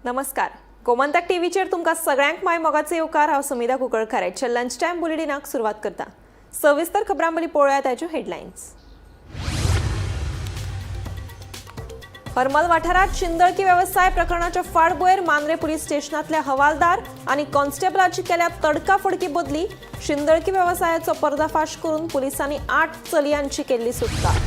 नमस्कार. गोमंतक टीव्हीचेर तुमकां सगळ्यांक माय मोगाचे येवकार. हांव समिधा कुंकळकाराच्या लंच टायम बुलेटिनाक सुरवात करता. सविस्तर खबरांवळी पळोवया ताच्यो हेडलायन्स. हरमल वाठारात शिंदळकी वेवसाय प्रकरणाच्या फाटभुंयेर मांद्रे पुलीस स्टेशनांतल्या हवालदार आनी कॉन्स्टेबलाची केल्या तडकाफडकी बदली. शिंदळकी वेवसायाचो पर्दाफाश करून पुलिसांनी 8 चलयांची केल्ली सुटका.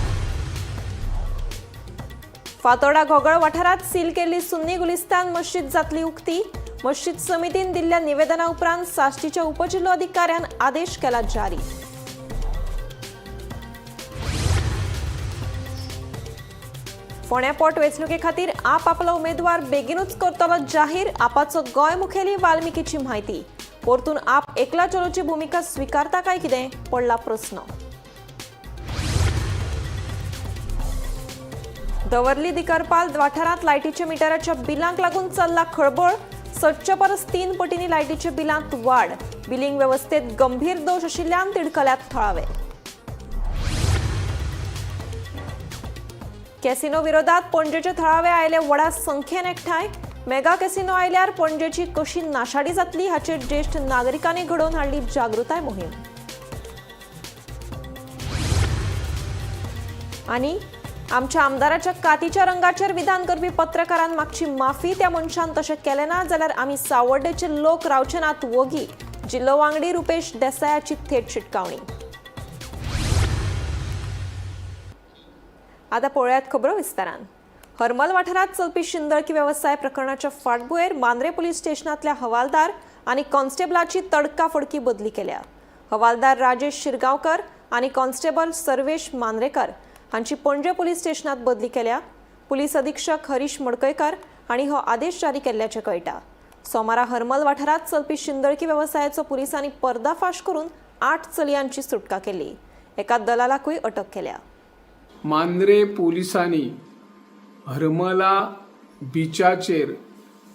फातोर्डा घोगळ वाठारात सील केल्ली सुन्नी गुलिस्तान मशीद जातली उक्ती. मशीद समितीन दिल्ल्या निवेदना उपरांत साश्टीच्या उपजिल्लो अधिकाऱ्यान आदेश केला जारी. फोंड्या पोट वेंचणुके खातीर आप आपलो उमेदवार बेगीनूच करतलो जाहीर. आपाचो गोंय मुखेली वाल्मिकीची म्हायती. परतून आप एकला चलोची भुमिका स्विकारता काय कितें पडला प्रस्न. दवर्ली दिकरपाल वाठारात लायटीच्या मिटराच्या बिलांक लागून चल्ला खळबळ. 700 परस 3 पटींनी लायटीच्या बिलांत वाड. बिलिंग वेवस्थेत गंभीर दोष आशिल्ल्यान तिडकल्यात थळावे. कॅसिनो विरोधात पणजेचे थळावे आयले व्हडा संख्येन एकठांय. मेगा कॅसिनो आयल्यार पणजेची कशी नाशाडी जातली हाचेर ज्येष्ठ नागरिकांनी घडोवन हाडली जागृताय मोहीम. आनी आमच्या आमदाराच्या कातीच्या रंगाचेर विधान करपी पत्रकारांक मागची माफी. त्या मनशान तशें केलें ना जाल्यार आमी सावड्डेचे लोक रावचे नात वोगी. जिल्लो वांगडी रुपेश देसायाची थेट शिटकावणी. आतां पळोवयात खबरो विस्तारान. हरमल वाठारात चलपी शिंदळकी वेवसाय प्रकरणाच्या फाटभुंयेर मांद्रे पुलीस स्टेशनांतल्या हवालदार आनी कॉन्स्टेबलाची तडकाफडकी बदली केल्या. हवालदार राजेश शिरगांवकर आनी कॉन्स्टेबल सर्वेश मांद्रेकर हांची पणजे पुलीस स्टेशनात बदली केल्या. पुलीस अधीक्षक हरीश मडकयकर हांणी हो आदेश जारी केल्ल्याचें कळटा. सोमारा हरमल वाठारात चलपी शिंदळकी वेवसायाचो पुलिसांनी पर्दाफाश करून 8 चलयांची सुटका केली. एका दलालाकूय अटक केल्या. मांद्रे पोलिसांनी हरमला बिचाचेर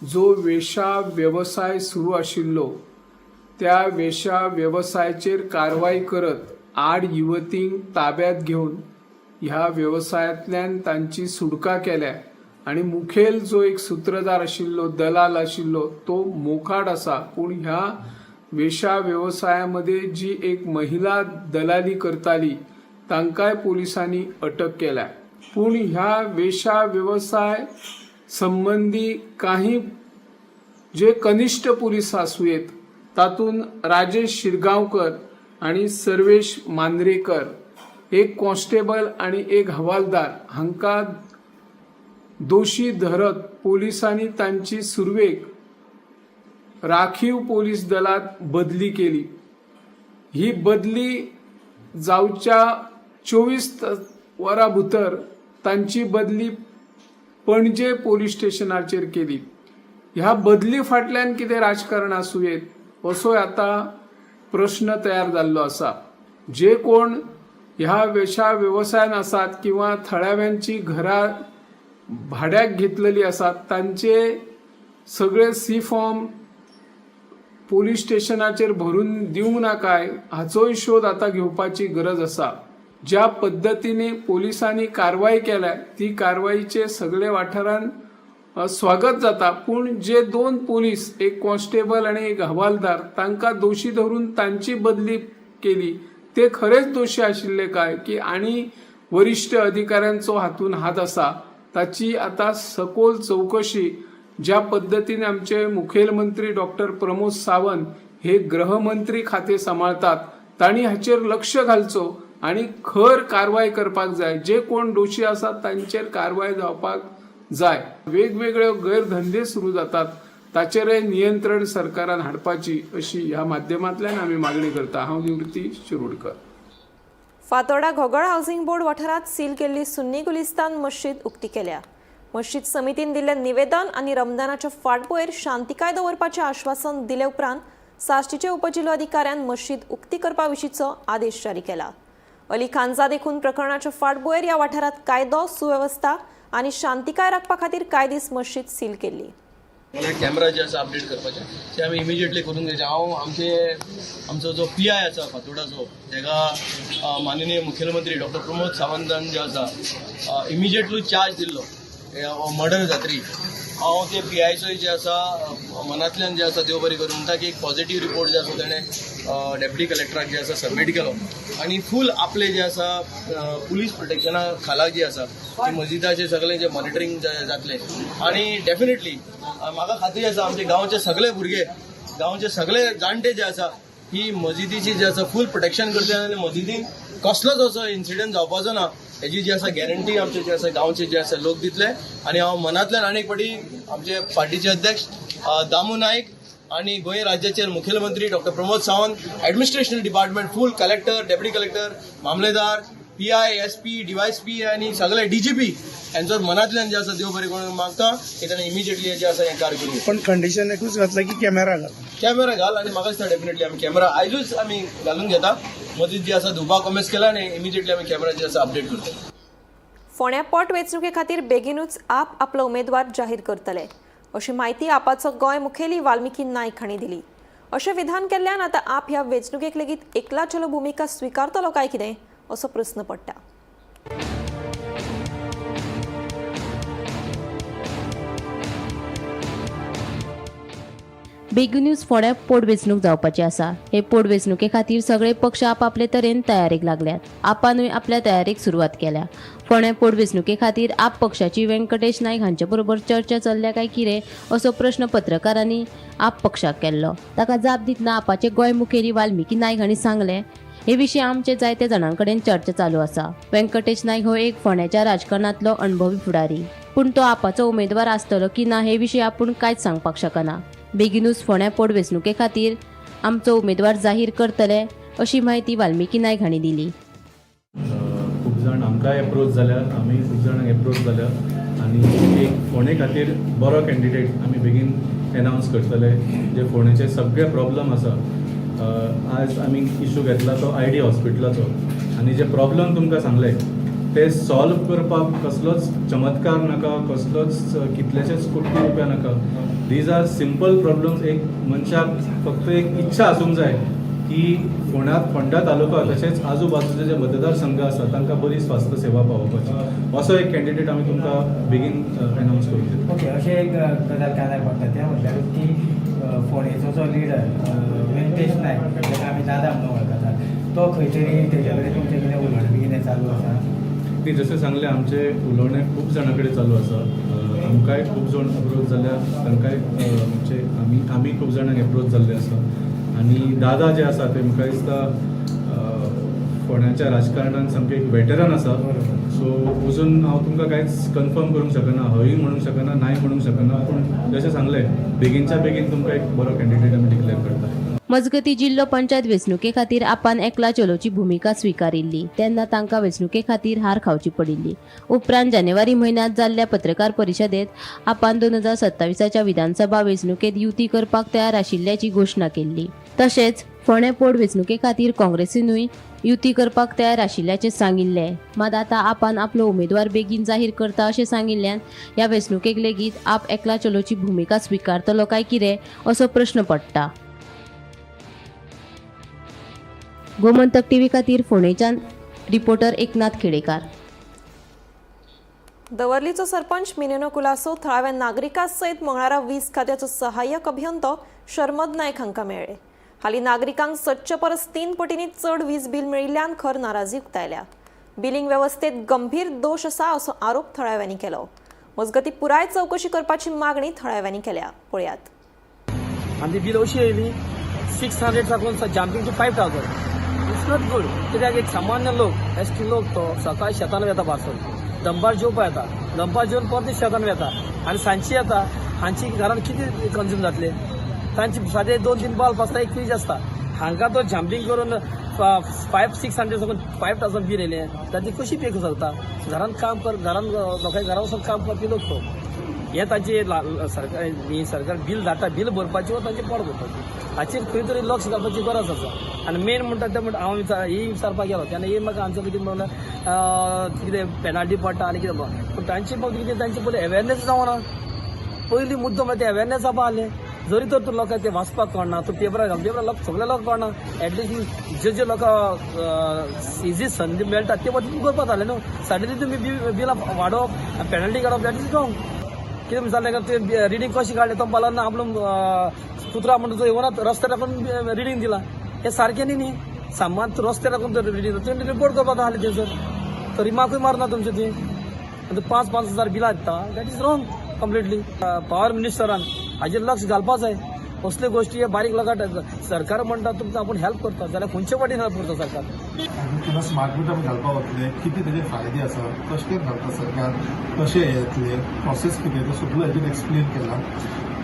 जो वेशा व्यवसाय सुरू आशिल्लो त्या वेशा व्यवसायाचेर कारवाई करत 8 युवतींक ताब्यात घेवन ह्या व्यवसायातल्यान तांची सुटका केल्या. आणि मुखेल जो एक सूत्रधार आशिल्लो दलाल आशिल्लो तो मोकाट आसा. पूण ह्या वेशा व्यवसायामध्ये जी एक महिला दलाली करताली तांकांय पोलिसांनी अटक केल्या. पूण ह्या वेशा व्यवसाय संबंधी काही जे कनिष्ठ पोलीस आसुयेत तातून राजेश शिरगांवकर आणि सर्वेश मांद्रेकर, एक कॉन्स्टेबल आणि एक हवालदार हांकां दोशी धरत पोलिसांनी तांची सुरवेक राखीव पोलीस दलात बदली केली. ही बदली जावच्या 24 वरां भितर तांची बदली पणजे पोलीस स्टेशनाचेर केली. ह्या बदली फाटल्यान कितें राजकारण आसुयेत असो आता प्रश्न तयार जाल्लो आसा. जे कोण ह्या वेशा व्यवसायान आसात किंवा थळाव्यांची घरां भाड्याक घेतलेली आसात तांचे सगळे सी फॉर्म पोलीस स्टेशनाचेर भरून दिवंक नाकाय हाचोय शोध आता घेवपाची गरज आसा. ज्या पद्धतीने पोलिसांनी कारवाई केल्या ती कारवाईचे सगळे वाठारान स्वागत जाता. पूण जे 2 पोलीस, एक कॉन्स्टेबल आणि एक हवालदार, तांकां दोशी धरून तांची बदली केली ते खरेच दोशी आशिल्ले काय की आणि वरिष्ठ अधिकाऱ्यांचो हातून हात आसा ताची आता सखोल चौकशी ज्या पद्धतीने आमचे मुखेलमंत्री डॉक्टर प्रमोद सावंत हे गृहमंत्री खाते सांभाळतात तांणी हाचेर लक्ष घालचो आणि खर कारवाई करपाक जाय. जे कोण दोशी आसात तांचेर कारवाई जावपाक जाय. वेगवेगळे गैरधंदे सुरू जातात ताचेरय नियंत्रण सरकारान हाडपाची अशी ह्या माध्यमांतल्यान आमी मागणी करता. हांव निवृत्ती शिरोडकर. फातोर्डा घोगळ हाऊसिंग बोर्ड वाठारात सील केल्ली सुन्नी गुलिस्तान मशीद उक्ती केल्या. मशीद समितीन दिल्लें निवेदन आनी रमदानाच्या फाटभुंयेर शांतीकाय दवरपाचें आश्वासन दिले उपरांत साश्टीचे उपजिल्लो अधिकाऱ्यान मशीद उक्ती करपा विशींचो आदेश जारी केला. अली खानजादे खून प्रकरणाच्या फाटभुंयेर ह्या वाठारात कायदो सुवेवस्था आनी शांतीकाय राखपा खातीर कांय दीस मशीद सील केल्ली. कॅमेरा जे आसा अपडेट करपाचे ते आमी इमिजिएटली करून घेवचे. हांव आमचो जो PI आसा फातोर्डाचो ताका माननीय मुखेलमंत्री डॉक्टर प्रमोद सावंतान जो आसा इमिजिएटली चार्ज दिल्लो मर्डर जातरी हांव ते PIचोय जे आसा मनांतल्यान जे आसा देव बरें करूं म्हणटा की एक पॉझिटिव्ह रिपोर्ट जे आसा ताणें डेप्युटी कलेक्टराक जे आसा सबमीट केलो आनी फूल आपले जे आसा पुलीस प्रोटेक्शना खाला जी आसा ती मस्जिदाचें सगळें जे मॉनिटरींग जातलें आनी डेफिनेटली म्हाका खात्री आसा आमचे गांवचे सगळे भुरगे गांवचे सगळे जाणटे जे आसा ही मस्जिदीची जे आसा फूल प्रोटेक्शन करता आनी मस्जिदीन कसलोच असो इन्सिडंट जावपाचो ना हेजी जी आसा गॅरंटी आमचे जे आसा गांवचे जे आसा लोक दितले आनी हांव मनांतल्यान आनीक फावटी आमचे पार्टीचे अध्यक्ष दामू नायक आनी गोंय राज्याचे मुखेलमंत्री डॉ प्रमोद सावंत एडमिनिस्ट्रेशन डिपार्टमेंट फूल कलेक्टर डेप्युटी कलेक्टर मामलेदार PI SP DYSP आनी सगळे DGP यांचो मनांतल्यान जे आसा देव बरें करूंक मागता की ताणें इमिजिएटली जे आसा हें कार्य करूं पण कंडिशन एकूच घातला की कॅमेरा घाल आनी म्हाका दिसता डेफिनेटली आमी कॅमेरा आयजूच आमी घालून घेता मस्जिद जी आसा धुवपाक कॉमेस केला आनी इमिजिएटली आमी कॅमेरा जे आसा अपडेट करता फोंड्या पोट वेंचणुके खातीर बेगीनूच आप आपलो उमेदवार जाहीर करतले अशी माहिती आपाचो गोंय मुखेली वाल्मिकी नायक हांणी दिली अशें विधान केल्ल्यान आतां आप ह्या वेंचणुकेक लेगीत एकला चलो भुमिका स्विकारतलो काय कितें असो प्रस्न पडटा बेगीनूच फोंड्या पोटवेंचणूक जावपाची आसा हे पोटवेंचणुके खातीर सगळे पक्ष आपापले तरेन तयारेक लागल्यात आपानूय आपल्या तयारेक सुरवात केल्या फोंड्या पोटवेंचणुके खातीर आप पक्षाची व्यंकटेश नायक हांचे बरोबर चर्चा चल्ल्या काय कितें असो प्रश्न पत्रकारांनी आप पक्षाक केल्लो ताका जाप दितना आपाचे गोंय मुखेली वाल्मिकी नायक हांणी सांगलें हे विशीं आमचे जायते जाणां कडेन चर्चा चालू आसा व्यंकटेश नायक हो एक फोंड्याच्या राजकारणांतलो अणभवी फुडारी पूण तो आपाचो उमेदवार आसतलो की ना हे विशीं आपूण कांयच सांगपाक शकना बेगीनूच फोंड्या पोटवेंचणुके खातीर आमचो उमेदवार जाहीर करतले अशी माहिती वाल्मिकी नायक हांणी दिली खूब जाण आमकांय एप्रोच जाल्यात आमी खूब जाणांक एप्रोच जाल्यात आनी एक फोंडे खातीर बरो कॅन्डिडेट आमी बेगीन एनावन्स करतले जे फोंडेचे सगळे प्रॉब्लम आसा आज आमी इशू घेतला तो ID हॉस्पिटलाचो आनी जे प्रॉब्लम तुमकां सांगले ते सॉल्व करपाक कसलोच चमत्कार नाका कसलोच कितलेशेच कोटी रुपया नाका दीज आर सिंपल प्रॉब्लम्स एक मनशाक फक्त एक इच्छा आसूंक जाय की फोंडा तालुका तशेंच आजूबाजूचे जे मतदारसंघ आसा तांकां बरी स्वास्थ्य सेवा पावोवपाची असो एक कॅन्डिडेट आमी तुमकां बेगीन एनावन्स करूंक ओके अशें एक गजाल कांय पडटा तें म्हटल्यार की फोंडेचो जो लिडर व्यंकटेश नायक जाका आमी दादा म्हणून वळखता तो खंय तरी तेजे कडेन तुमचे कडेन उलोवण बी कितें चालू आसा ती जशें सांगलें आमचें उलोवणें खूब जाणां कडेन चालू आसा आमकांय खूब जाण एप्रोच जाल्या तांकांय म्हणजे आमी खूब जाणांक एप्रोच जाल्ले आसा आनी दादा जे आसा ते म्हाका दिसता फोंड्याच्या राजकारणांत सामके एक वेटरन आसा सो अजून हांव तुमकां कांयच कन्फर्म करूंक शकना हय म्हणूंक शकना नाय म्हणूंक शकना पूण जशें सांगलें बेगीनच्या बेगीन तुमकां एक बरो कॅन्डिडेट आमी डिक्लेअर करता मजगती जिल्लो पंचायत वेंचणुके खातीर आपान एकला चलोची भुमिका स्विकारिल्ली तेन्ना तांकां वेंचणुके खातीर हार खावची पडिल्ली उपरांत जानेवारी म्हयन्यांत जाल्ल्या पत्रकार परिशदेंत आपान 2027च्या विधानसभा वेंचणुकेंत युती करपाक तयार आशिल्ल्याची घोशणा केल्ली तशेंच फोंड्या पोट वेंचणुके खातीर काँग्रेसीनूय युती करपाक तयार आशिल्ल्याचें सांगिल्लें मात आतां आपान आपलो उमेदवार बेगीन जाहीर करता अशें सांगिल्ल्यान ह्या वेंचणुकेक लेगीत आप एकला चलोची भुमिका स्विकारतलो काय कितें असो प्रश्न पडटा गोमंतक टीव्ही खातीर फोंडेच्यान रिपोर्टर एकनाथ खेडेकार दवर्लीचो सरपंच मिनेनो कुलासो थळाव्या नागरिकां सयत मंगळारा 20 खात्याचो सहाय्यक अभियंतो शर्मद नायक हांकां मेळ्ळे हालीं नागरिकांक 700 परस 3 पटींनी चड वीज बिल मेळिल्ल्यान खर नाराजी उक्तायल्या बिलिंग वेवस्थेत गंभीर दोश आसा असो आरोप थळाव्यांनी केलो मजगती पुराय चवकशी करपाची मागणी थळाव्यांनी केल्या पळयात आमची बिल अशी येयली 600 साकून jumping to 5000 it's not good कित्याक एक सामान्य लोक एसटी लोक तो सकाळी शेतान वेता पासून दंपार जेवपा येता दंपार जेवन परत शेतान वेता आनी सांजची येता हांची घरान कितें कंज्यूम जातले तांची सादे 2-3 बाल्ब आसता एक फ्रीज आसता हांकां तो जम्पिंग करून 500-600 साकून 5000 बिल येयलें तांची कशी पे करूं शकता घरान काम कर घरान लोकांच्या घरा वचून काम करपी लोक तो हे तांचे सरकार बिल धाडटा बिल भरपाची वा तांचे पोट भरपाची हाचेर खंय तरी लक्ष घालपाची गरज आसा आनी मेन म्हणटा तें म्हणटा हांव ही विचारपाक गेलो तेन्ना ही म्हाका आन्सर कितें म्हणल्यार कितें पेनाल्टी पडटा आनी कितें पूण तांचे फक्त कितें तांचे पयलीं अवेरनेस जावना पयलीं मुद्दम ते अवेरनेस जावपा आहलें जरी तर लोकांक ते वाचपाक कळना तो पेपरार लोक सगळे लोक कळना एटलिस्ट जे लोक इजी संधी मेळटा ते वचून करपाक जालें न्हू. सडनली तुमी बिलां वाडोवप पेनल्टी काडप दॅट इज रॉंग. कितें जालें ते रिडींग कशी काडलें तो पालन आपलो कुत्रा म्हणटा तो येवनात रस्त्यार राखून रिडींग दिला हे सारकें न्ही. सामान रस्त्यार राखून रिडींग तुवें रिपोर्ट करपाक जाय थंयसर तो रिमार्कूय मारना तुमचे ती आनी 5,000 बिलां दिता that is wrong completely. Power मिनिस्टरान हाजेर लक्ष घालपाक जाय. असले गोष्टी हे बारीक लोकांक सरकार म्हणटा तुमकां आपूण हेल्प करता जाल्यार खंयचे वाटेन हेल्प करता सरकार. तेन्ना स्मार्ट मिटर घालपाक वतले कितें तेजे फायदे आसा कशें घालता सरकार कशें येतले प्रोसेस कितें तो सगळो हेजेर एक्सप्लेन केला.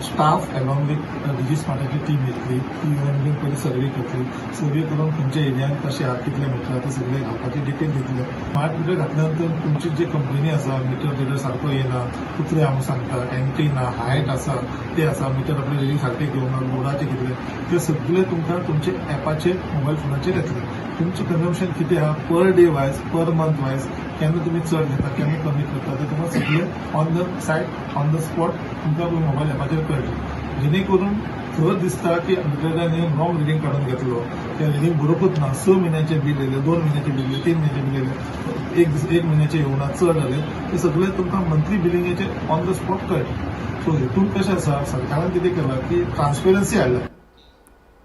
स्टाफ अलॉंग विथ डिजी स्मार्टाची टीम येतली ती येवन बीन पयली सर्वे करतली. सर्वे करून खंयच्या एरियान कशें आहा कितले मिटर ते सगळे घालपाची डिटेल दितले. स्मार्ट मिटर घातल्या नंतर तुमची जे कंपनी आसा मिटर तेजर सारको येना कुत्रे आमकां सांगता एंट्री ना हायट आसा ते आसा मिटर आपले रिडींग सारकें घेवना लोडाचे कितले ते सगळे तुमकां तुमचे एपाचेर मोबायल फोनाचेर येतले. तुमचे कन्जम्पशन कितें आहा per day wise per month wise केन्ना तुमी चड घेता केन्ना कमी करता ते तुमकां सगळे on the site on the spot तुमकां मोबायल एपाचेर कळटा. जेणे करून थंय दिसता की मिटरान रॉंग रिडींग काडून घेतलो ते रिडींग बरोबरच ना 6 म्हयन्याचे बील येयले 2 म्हयन्याचे बील येयले 3 म्हयन्याचे बील येयले 1 म्हयन्याचे येवना चड जाले ते सगळे तुमकां मंथली बिलिंगेचे ऑन द स्पॉट कळटा. सो हेतून कशें आसा सरकारान कितें केलां की ट्रान्सपेरन्सी हाडला.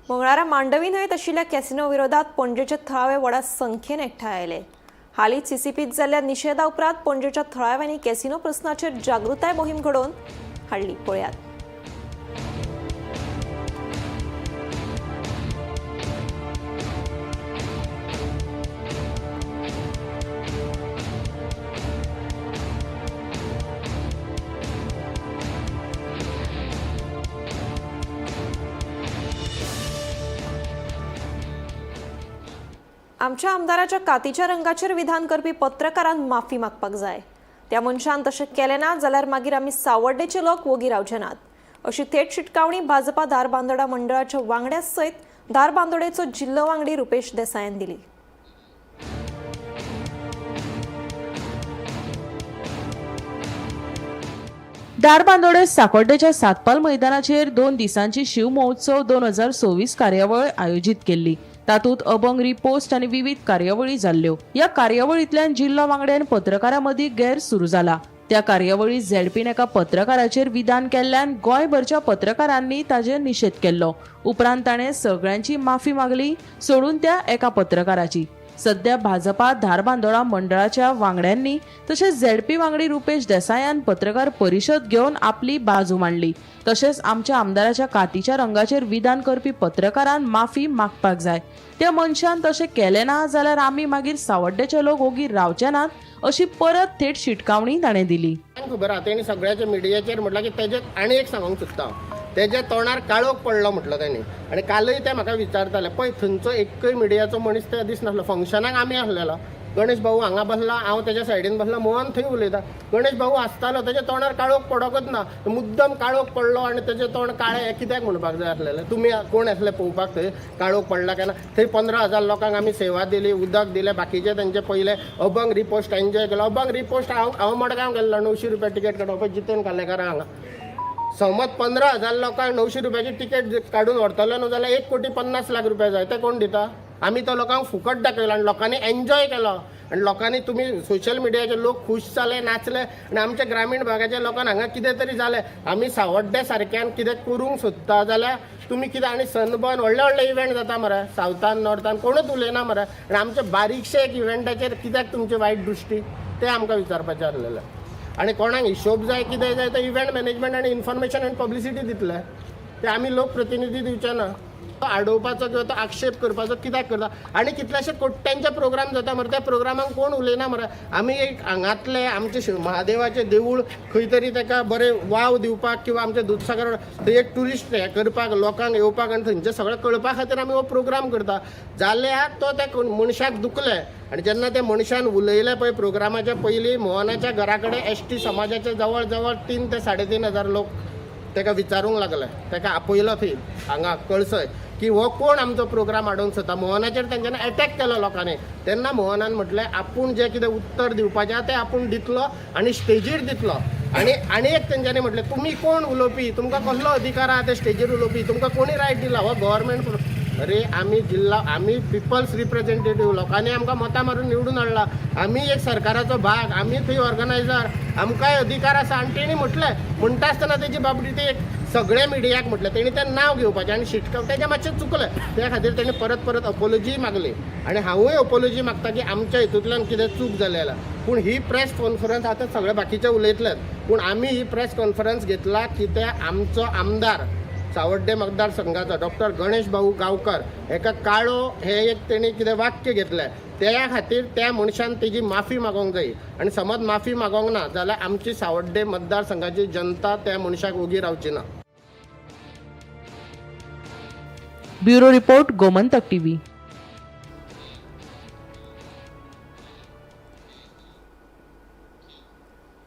मंगळारा मांडवी न्हंयत आशिल्ल्या कॅसिनो विरोधात पणजेचे थळावे व्हडा संख्येन एकठांय आयले. हालींच सीसीपीत जाल्ल्या निशेधा उपरांत पणजेच्या थळाव्यांनी कॅसिनो प्रस्नाचेर जागृताय मोहीम घडोवन हाडली. पळयात. आमच्या आमदाराच्या कातीच्या रंगाचेर विधान करपी पत्रकारांक माफी मागपाक जाय. त्या मनशान तशें केलें ना जाल्यार मागीर आमी सावड्डेचे लोक वोगी रावचे नात अशी थेट शिटकावणी भाजपा धारबांदोडा मंडळाच्या वांगड्या सयत धारबांदोडेचो जिल्लो वांगडी रुपेश देसायान दिली. धारबांदोडे साकोड्डेच्या सातपाल मैदानाचेर 2 दिसांची शिव महोत्सव 2024 कार्यावळ आयोजीत केल्ली. तातूंत अभंग रिपोस्ट आनी विविध कार्यावळी जाल्ल्यो. ह्या कार्यावळींतल्यान जिल्लो वांगड्यान पत्रकारां मदीं गैर सुरू जाला. त्या कार्यावळीत झेडपीन एका पत्रकाराचेर विधान केल्ल्यान गोंयभरच्या पत्रकारांनी ताजेर निशेध केल्लो. उपरांत ताणें सगळ्यांची माफी मागली सोडून त्या एका पत्रकाराची. सध्या भाजपा धारबांदोडा मंडळाच्या वांगड्यांनी तशेंच झेडपी वांगडी रुपेश देसायान पत्रकार परिशद घेवन आपली बाजू मांडली. तशेंच आमच्या आमदाराच्या कातीच्या रंगाचेर विधान करपी पत्रकारान माफी मागपाक जाय. त्या मनशान तशें केलें ना जाल्यार आमी मागीर सावड्डेचे लोक ओगी रावचे नात अशी परत थेट शिटकावणी ताणें दिली. खबर आहा तेणी सगळ्याच्या मिडियाचेर म्हटलं की तेजे आनी एक सांगूंक सोदता तेज्या तोंडार काळोख पडलो म्हटलं तेणी आनी कालय ते म्हाका विचारताले पळय थंयचो एकय मिडियाचो मनीस ते दीस नासलो. फंक्शनाक आमी आसलेलो गणेश भाऊ हांगा बसला हांव तेज्या सायडीन बसला मोहन थंय उलयता गणेश भाऊ आसतालो तेज्या तोंडार काळोख पडोकच ना. मुद्दम काळोख पडलो आनी तेजें तोंड काळें कित्याक म्हणपाक जाय आसलेलें. तुमी कोण आसले पळोवपाक थंय काळोख पडला केन्ना. थंय 15,000 लोकांक आमी सेवा दिली उदक दिलें बाकीचे तेंचे पयले अभंग रिपोस्ट एन्जॉय केलो. अभंग रिपोस्ट हांव मडगांव गेल्लो 900 रुपया तिकेट काडून पळय जितेन कालेकारां हांगा समज 15,000 लोकांक 900 रुपयाची तिकेट काडून व्हरतलो न्हू जाल्यार 1,50,00,000 रुपया जाय ते कोण दिता. आमी तो लोकांक फुकट दाखयलो आनी लोकांनी एन्जॉय केलो आनी लोकांनी तुमी सोशल मिडियाचे लोक खूश जाले नाचले आनी आमच्या ग्रामीण भागाच्या लोकांक हांगा कितें तरी जालें. आमी सावड्डे सारक्यान कितें करूंक सोदता जाल्यार तुमी कितें आनी सनबर्न व्हडले व्हडले इव्हेंट जाता मरे सावथान नॉर्थान कोणूच उलयना मरे आनी आमचे बारीकशे एक इव्हेंटाचेर कित्याक तुमची वायट दृश्टी ते आमकां विचारपाचें आसलेलें. आनी कोणाक हिशोब जाय कितें जाय तो इव्हेंट मॅनेजमेंट आनी इन्फॉर्मेशन आनी पब्लिसिटी दितले ते आमी लोक प्रतिनिधी दिवचे ना. आडोवपाचो किंवा तो आक्षेप करपाचो कित्याक करता आनी कितलेशे कोट्ट्यांचे प्रोग्राम जाता मरे त्या प्रोग्रामाक कोण उलयना मरे. आमी एक हांगातले आमचे महादेवाचें देवूळ खंय तरी ताका बरें वाव दिवपाक किंवा आमचे दूधसागर थंय एक ट्युरिस्ट हें करपाक लोकांक येवपाक आनी थंयचें सगळें कळपा खातीर आमी हो प्रोग्राम करता. जाल्यार तो त्या मनशाक दुखले आनी जेन्ना त्या मनशान उलयलें पळय प्रोग्रामाच्या पयलीं मोहनाच्या घरा कडेन एसटी समाजाचे जवळ जवळ 3,000 ते 3,500 लोक ताका विचारूंक लागले. ताका आपयलो थंय हांगा कळसय की हो कोण आमचो प्रोग्राम हाडूंक सोदता. मोहनाचेर तेंच्यांनी एटॅक केलो लोकांनी. तेन्ना मोहनान म्हटलें आपूण जें कितें उत्तर दिवपाचें तें आपूण दितलो आनी स्टेजीर दितलो आणि एक तेंच्यांनी म्हटलें तुमी कोण उलोवपी, तुमकां कसलो अधिकार आहा ते स्टेजीर उलोवपी, तुमकां कोणी रायट दिला हो गव्हर्मेंट। अरे आमी पिपल्स रिप्रेझेंटेटिव्ह, लोकांनी आमकां मतां मारून निवडून हाडला, आमी एक सरकाराचो भाग, आमी थंय ऑर्गनायझर, आमकांय अधिकार आसा। आनी तेणी म्हटलें म्हणटा आसतना तेजी बाबडी ते एक सगळे मिडियाक म्हटलें, तेणी तें नांव घेवपाचें आनी शिटकाव तेजें मातशें चुकलें, त्या खातीर तेणी परत अपोलॉजी मागली। आनी हांवूय अपोलॉजी मागता की आमच्या हितूंतल्यान कितें चूक जाली जाल्यार। पूण ही प्रेस कॉन्फरन्स आतां सगळे बाकीचे उलयतलेच, पूण आमी ही प्रेस कॉन्फरन्स घेतला कित्याक आमचो आमदार सावड्डे मतदारसंघाचो डॉक्टर गणेश भाऊ गांवकर हेका काळो हे एक तेणी कितें वाक्य घेतलें, त्या खातीर त्या मनशान तेजी माफी मागोवंक जाय। आनी समज माफी मागोवंक ना जाल्यार आमची सावड्डे मतदारसंघाची जनता त्या मनशाक उगी रावची ना। Bureau report, Gomantak TV.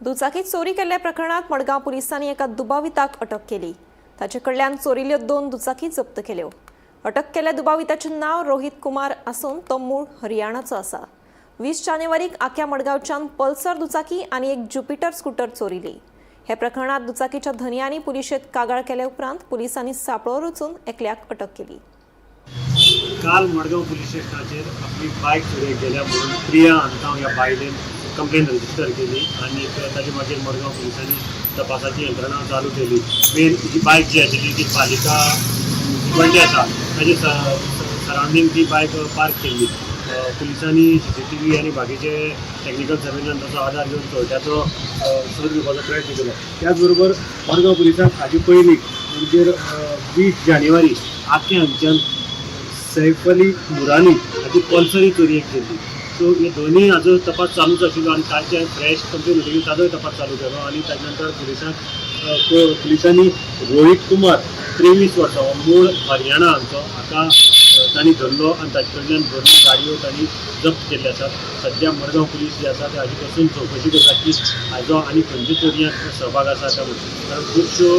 दुचाकी चोरी केल्ल्या प्रकरणात मडगांव पोलिसांनी एका दुबाविताक अटक केली। ताचे कडल्यान चोरिल्ल्यो 2 दुचाकी जप्त केल्यो। अटक केल्ल्या दुबाविताचें नांव रोहित कुमार आसून तो मूळ हरियाणाचो आसा। 20 जानेवारीक आख्या मडगांवच्यान पल्सर दुचाकी आनी एक ज्युपिटर स्कूटर चोरिली। हे प्रकरणात दुचाकीच्या धन्यांनी पुलिशेंत कागाळ केले उपरांत पुलिसांनी सापळो रचून एकल्याक अटक केली। काल मडगांव पुलीस स्टेशनाचेर आपली बायक चोरी गेल्या म्हणून प्रिया हांकां ह्या बायलेन कंप्लेन रजिस्टर केली आणि ताचे मागीर मडगांव पुलिसांनी तपासाची यंत्रणा चालू केली। मेन जी बायक जी आशिल्ली ती पालिका गोंयची आसा, ताजे सरावंडींग ती बायक पार्क केल्ली। पुलिसांनी CCTV आनी बाकीचे टॅक्निकल सर्वेलन्साचो आधार घेवन चोरट्याचो शोध घेवपाचो प्रयत्न केलो। त्याच बरोबर मडगांव पुलिसांक हाचे पयलीं म्हणजे 20 जानेवारी आख्या हांगच्यान सैफ अली मुरानी हाची पल्सरी चोरी एक केली। सो हे दोनूय हाजो तपास चालूच आशिल्लो आनी कालचे फ्रेश कंप्लेन होतकीर ताजोय तपास चालू केलो आनी ताजे नंतर पुलिसांनी रोहित कुमार 23 वर्सां हो मूळ हरियाणा हांगचो हाका तांणी धरलो आनी ताचे कडल्यान 2 गाडयो तांणी जप्त केल्ले आसात। सद्या मडगांव पुलीस जे आसा ते हाजे पासून चवकशी करतात की हाजो आनी खंयच्या चोरयांत सहभाग आसा काय म्हणून। कारण खुबश्यो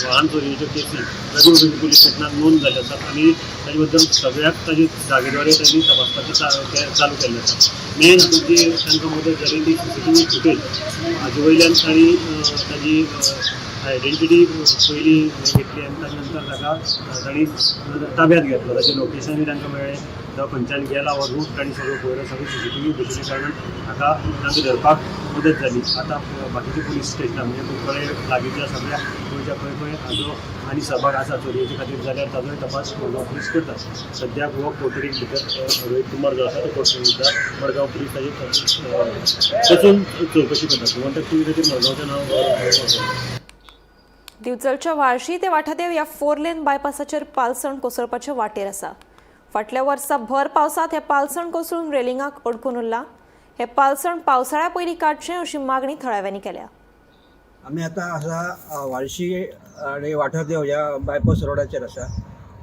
वाहन चोरयेच्यो केसी रविवारी पुलीस स्टेशनात नोंद जाल्यो आसात आनी ताजे बद्दल सगळ्याक ताजे जागेद्वारे तांणी तपासपाचें चालू केल्लें आसा। मेन जी तांकां मदत जाली ती CCTV फुटेज, हाजे वयल्यान तांणी ताजी आयडेंटिटी पयलीं घेतली आनी ताजे नंतर ताका तांणी ताब्यांत घेतलो। ताजें लोकेशनूय तांकां मेळ्ळें, तो खंयच्यान गेला हो रूट तांणी सगळो पळयलो, सगळी CCTV बशिल्ले कारणान हाका तांकां धरपाक मदत जाली। आतां बाकीचे पुलीस स्टेशनां म्हणजे कुंकळे लागींच्या सगळ्या गोंयच्या खंय हाजो आनी सहभाग आसा चोरयेचे खातीर जाल्यार ताजोय तपास मडगांव पुलीस करता। सद्याक हो कोटरीक भितर रोहित कुमार जो आसा तो कोटरीक मडगांव पुलीस ताजे वचून चवकशी करता। गोमंतक टीव्ही खातीर मडगांवचें नांव। दिवचलच्या वाळशी ते वाठादेव ह्या 4 लेन बायपासाचेर पालसण कोसळपाचे वाटेर आसा। फाटल्या वर्सा भर पावसात हे पालसण कोसळून रेलिंगाक अडकून उरला। हे पालसण पावसाळ्या पयलीं काडचें अशी मागणी थळाव्यांनी केल्या। आमी आतां आसा वाळशी आनी वाठादेव ह्या बायपास रोडाचेर आसा।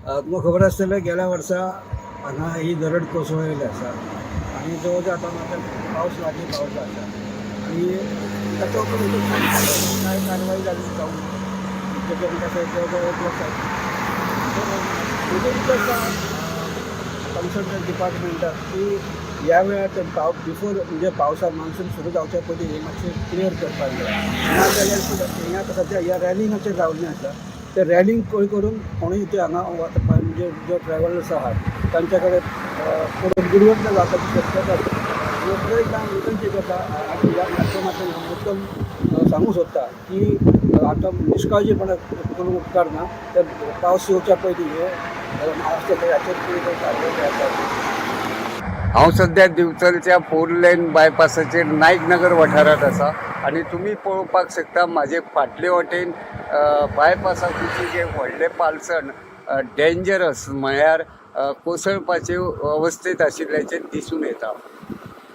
तुमकां खबर आसतलें गेल्या वर्सा हांगा ही दरड कोसळिल्ली आसा आनी जवळ जवळ आतां म्हाका पावस लागीं पावता आसा आनी ताचो कांय कारवाई जाली जावन कन्सल्टंट डिपार्टमेंटाक की ह्या वेळार बिफोर म्हणजे पावसाक मान्सून सुरू जावच्या पयलीं हे मातशें क्लियर करपाक जाय। ना जाल्यार हिंगा सद्या ह्या रॅलिंगाचेर रावल्लें आसा, ते रॅलिंग करून कोणूय ते हांगा म्हणजे जो ट्रॅव्हलर्स आहात तांच्या कडेन दुर्घटना जावपाची शक्यता आसा। एकदा विनंती करता आनी ह्या माध्यमांतल्यान हांव मुद्दम सांगूंक सोदता की आतां निश्काळजीपणां करूंक उपकार ना, तर पावस येवच्या पयलीं हे हांव सद्या दिवचलच्या 4 लेन बायपासाचेर नायक नगर वाठारांत आसा आनी तुमी पळोवपाक शकता म्हाजे फाटले वटेन बायपासा कुशीक जे व्हडले पालसण डेंजरस म्हळ्यार कोसळपाचे अवस्थेत आशिल्ल्याचें दिसून येता।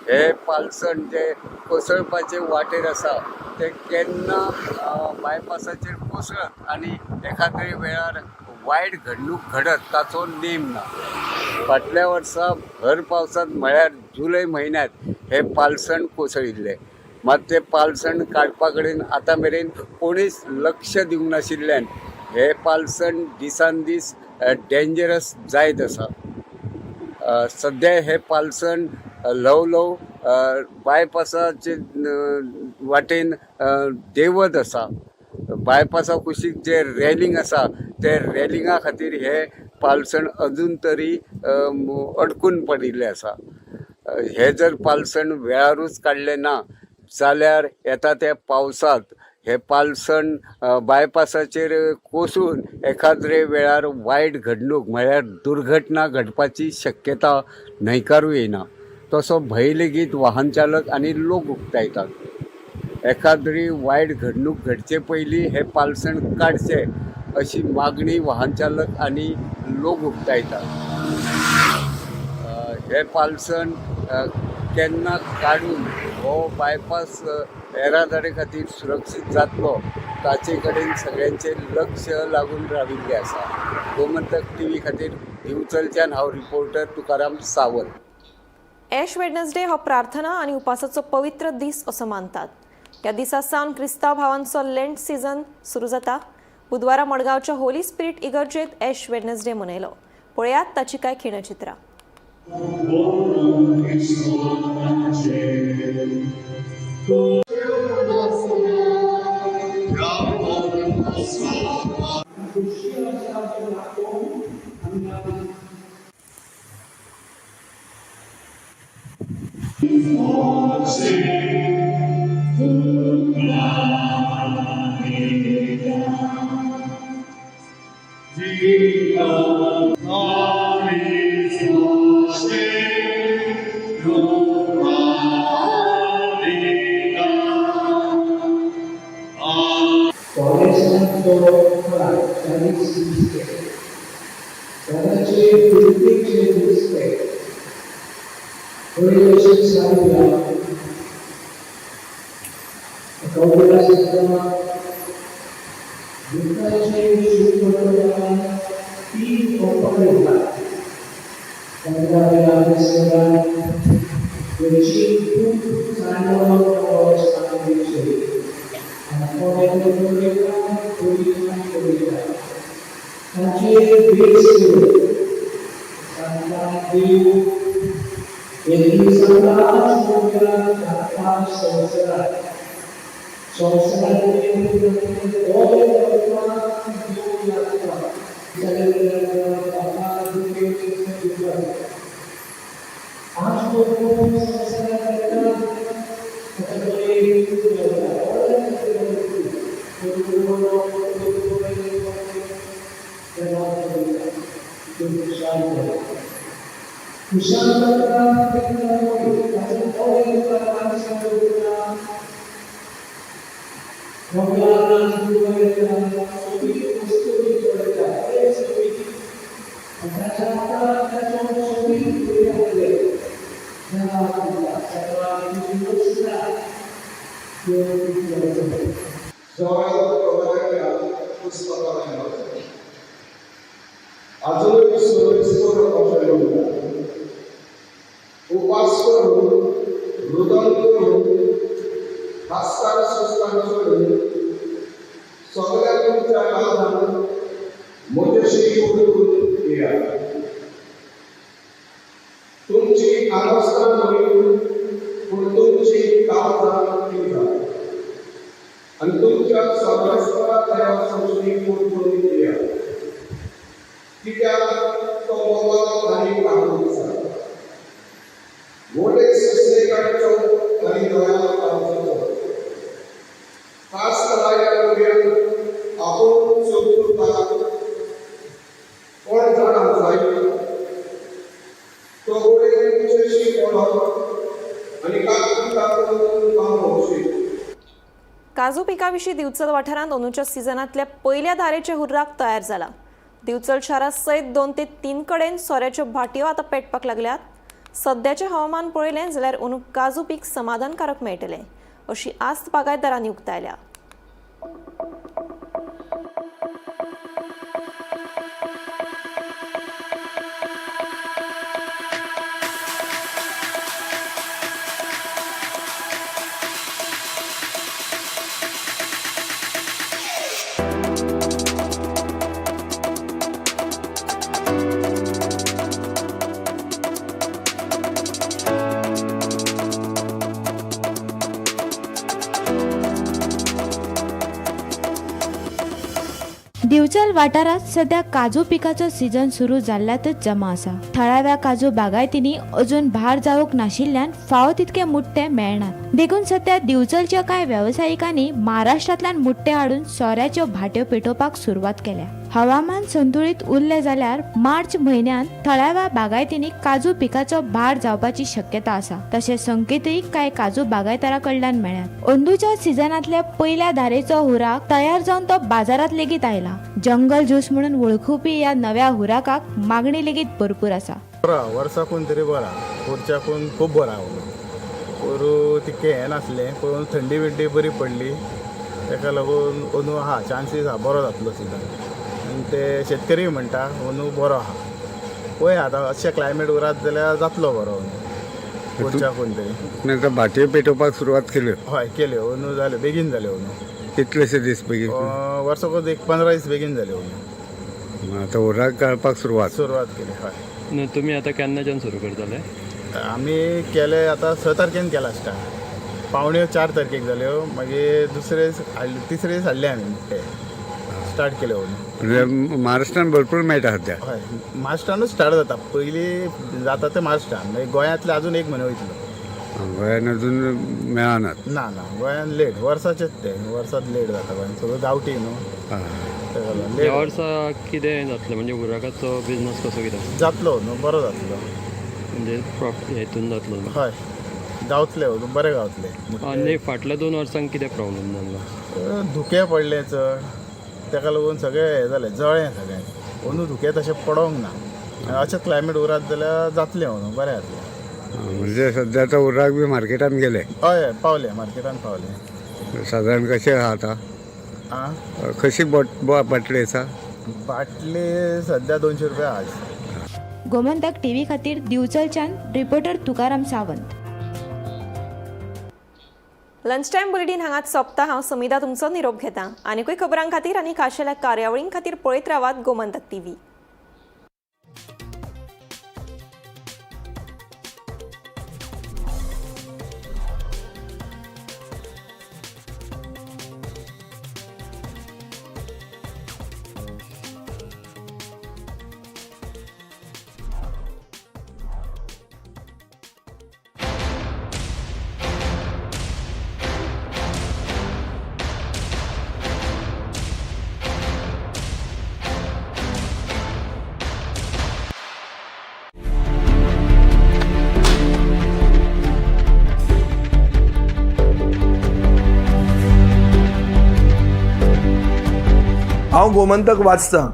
हे पालसण जे कोसळपाचे वाटेर आसा ते केन्ना बायपासाचेर कोसळत आनी एखाद्या वेळार वायट घडणूक घडत ताचो नेम ना। फाटल्या वर्सा भर पावसांत म्हळ्यार जुलय म्हयन्यांत हे पालसण कोसळिल्ले, मात ते पालसण काडपा कडेन आतां मेरेन कोणीच लक्ष दिवंक नाशिल्ल्यान हे पालसण दिसान दीस डेंजरस जायत आसा। सद्या हे पालसण ल्हव ल्हव बायपासाचे वाटेन देवत आसा. बायपासा कुशीक जे रॅलिंग आसा ते रॅलिंगा खातीर हे पालसण अजून तरी अडकून पडिल्ले आसा. हे जर पालसण वेळारूच काडले ना जाल्यार येता त्या पावसांत हे पालसण बायपासाचेर कोसळून एखाद्रे वेळार वायट घडणूक म्हळ्यार दुर्घटना घडपाची शक्यता न्हयकारूं येना. तसो भंय लेगीत वाहन चालक आनी लोक उक्तायतात. एखाद्री वायट घडणूक घडचे पयलीं हे पालसण काडचे अशी मागणी वाहन चालक आनी लोक उक्तायतात. हे पालसण केन्ना काडून हो बायपास येरादारी खातीर सुरक्षीत जातलो ताचे कडेन सगळ्यांचे लक्ष लागून राविल्लें आसा. गोमंतक टीव्ही खातीर दिवचलच्यान हांव reporter Tukaram Sawant. Ash Wednesday हो प्रार्थना आणि उपासाचो पवित्र दीस असो मानतात. ह्या दिसा सावन क्रिस्तांव भावांचो लेंट सीझन सुरू जाता. बुधवारा मडगांवच्या होली स्पिरीट इगर्जेत ॲश वेडनेसडे मनयलो. पळयात ताची कांय खिणचित्रां. उपास करून रुदन करून हास्कार संस्कार करून सगळ्या तुमच्या कामात मोठेशी उडून या तुमची अवस्था नवीन पण तुमची कामं केली आणि तुमच्या सगळ्या देवा संस्कृती पूर्ण या कित्याक तो मोबाईल आणि कामाचा मोठे सस्तेकांचो आणि दोळ्याला कामचो खास करायला आपण सोडून कोण जाणा जाईल तो गोडे तुझ्याशी बोलत आणि काम होशी. काजू पिकाविशीं दिवचल वाठारांत अंदूच्या सिजनांतल्या पयल्या धारेचे हुर्राक तयार जाला. दिवचल शारा सयत 2 ते 3 कडेन सोऱ्याच्यो भाटयो आतां पेटपाक लागल्यात. सद्याचें हवामान पळयलें जाल्यार अंदूक काजू पीक समाधानकारक मेळटलें अशी आस्त बागायतदारांनी उक्तायल्या. दिवचल वाठारात सध्या काजू पिकाचो सीझन सुरू जाल्ल्यातच जमा आसा. थळाव्या काजू बागायतींनी अजून भार जावंक नाशिल्ल्यान फावो तितके मुट्टे मेळनात. देखून सध्या दिवचलच्या कांय व्यावसायिकांनी महाराष्ट्रांतल्यान मुट्टे हाडून सोऱ्याच्यो भाट्यो पेटोवपाक सुरवात केल्या. हवामान संतुलित उरले जाल्यार मार्च म्हयन्यात थळाव्या बागायतींनी काजू पिकाचो भार जावपाची शक्यता आसा. तशें संकेतय कांय काजू बागायतारां कडल्यान मेळ्ळ्यात. अंदूच्या सिजनांतल्या पयल्या धारेचो हुराक तयार जावन तो बाजारात लेगीत आयला. जंगल ज्यूस म्हणून वळखुपी ह्या नव्या हुराकाक मागणी लेगीत भरपूर आसा. वर्साकून तरी बरा, पोरच्याकून खूब बरा. पोरू तितकें हें नासलें, पूण थंडी बिंडी बरी पडली, ताका लागून अंदू आहा चान्सीस आहा बरो जातलो सिजन. आनी ते शेतकरी म्हणटा अंदू बरो आहा. पळय आतां अशें क्लायमेट उरत जाल्यार जातलो बरो पोरच्याकून तरी. आतां भाटयो पेटोवपाक सुरवात केल्यो. हय केल्यो अंदू जाल्यो, बेगीन जाल्यो अंदू. कितलेशे दीस बेगीन? वर्साकूच एक 15 दीस बेगीन जाल्यो अंदू. आतां उर्राक घालपाक सुरवात केली. हय. तुम्ही आता केन्नाच्यान सुरू करतले? आमी केले आतां 6 तारखेन केला स्टार्ट. पावण्यो 4 तारखेक जाल्यो, मागीर तिसरे दीस हाडले आमी ते स्टार्ट केले. म्हणजे महाराष्ट्रान भरपूर मेळटा सध्या. हय, महाराष्ट्रानूच स्टार्ट जाता. पयलीं जाता ते महाराष्ट्रान, मागीर गोंयांतले आजून एक म्हयनो वयतलो. गोंयान अजून मेळनात. ना गोंयान लेट, वर्साचेच ते वर्सात लेट जाता. गोंयान सगळं गांवठी न्हू. ह्या वर्सा कितें जातलें, म्हणजे उर्राकाचो बिझनस कसो कितें जातलो न्हू, बरो जातलो. म्हणजे हेतून जातलो? हय, गावतले बरे गावतले. आनी फाटल्या 2 वर्सांक कितें प्रॉब्लेम जाल्लो? धुकें पडलें चड, ताका लागून सगळें हें जालें, जळ्ळें सगळें. अंदू धुकें तशें पडोंक ना. अशें क्लायमेट उरत जाल्यार जातलें अंदू, बरें जातलें. म्हणजे सध्या आतां उर्राक बी मार्केटान गेले? हय, पावले मार्केटान पावले. साधारण कशें आहा आतां? कशी बाटली आसा? बाटली सध्या 200 रुपया आज. गोमंतक टीव्ही खातीर दिवचलच्यान reporter Tukaram Sawant. Lunch time bulletin हांगाच सोंपता. हांव समिता तुमचो निरोप घेता. आनीकूय खबरां खातीर आनी खाशेल्या कार्यावळीं खातीर पळयत रावात गोमंतक टीव्ही. हांव गोमंतक वाचतां.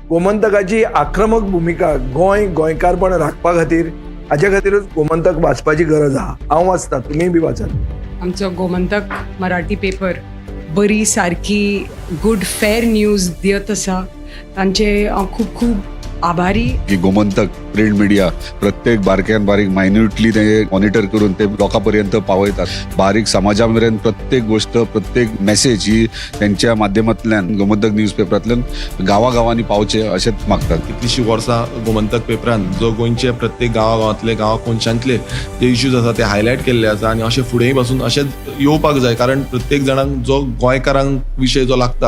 गोमंतकाची आक्रमक भुमिका गोंयकारपण राखपा खातीर हाचे खातीरच गोमंतक वाचपाची गरज आहा. हांव वाचतां, तुमीय बी वाचात. आमचो गोमंतक मराठी पेपर बरी सारकी गुड फेर न्यूज दियत आसा. तांचे हांव खूब खूब आभारी. की गोमंतक प्रिंट मिडिया प्रत्येक बारक्यान बारीक मायन्युटली ते मॉनिटर करून ते लोकांपर्यंत पावयतात. बारीक समाजा मेरेन प्रत्येक गोष्ट, प्रत्येक मेसेज ही त्यांच्या माध्यमांतल्यान गोमंतक न्यूज पेपरांतल्यान गांवागांवांनी पावचे अशेंच मागतात. कितलींशीं वर्सां गोमंतक पेपरान जो गोंयचे प्रत्येक गांवागांवांतले कोनशांतले जे इश्यूज आसा ते हायलायट केल्ले आसा. आनी अशें फुडेंय पासून अशेंच येवपाक जाय, कारण प्रत्येक जाणांक जो गोंयकारांक विशय जो लागता